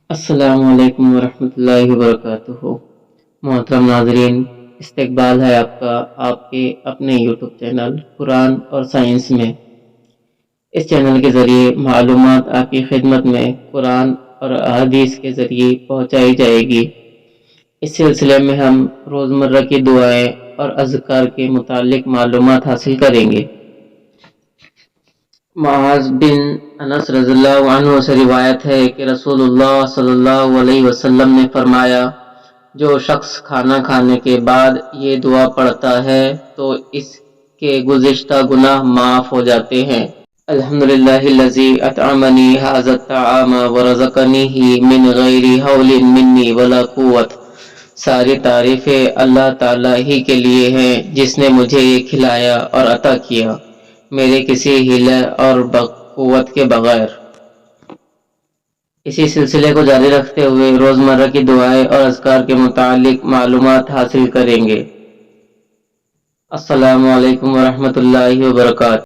السلام علیکم ورحمۃ اللہ وبرکاتہ۔ محترم ناظرین، استقبال ہے آپ کا آپ کے اپنے یوٹیوب چینل قرآن اور سائنس میں۔ اس چینل کے ذریعے معلومات آپ کی خدمت میں قرآن اور احادیث کے ذریعے پہنچائی جائے گی۔ اس سلسلے میں ہم روزمرہ کی دعائیں اور اذکار کے متعلق معلومات حاصل کریں گے۔ معاذ بن انس رضی اللہ عنہ سے روایت ہے کہ رسول اللہ صلی اللہ علیہ وسلم نے فرمایا، جو شخص کھانا کھانے کے بعد یہ دعا پڑھتا ہے تو اس کے گزشتہ گناہ معاف ہو جاتے ہیں۔ الحمدللہ الذی اطعمنی ھذا الطعام ورزقنیہ من غیر حول منی ولا قوت۔ ساری تعریفیں اللہ تعالیٰ ہی کے لیے ہیں جس نے مجھے یہ کھلایا اور عطا کیا، میرے کسی ہیلے اور قوت کے بغیر۔ اسی سلسلے کو جاری رکھتے ہوئے روزمرہ کی دعائیں اور اذکار کے متعلق معلومات حاصل کریں گے۔ السلام علیکم ورحمۃ اللہ وبرکاتہ۔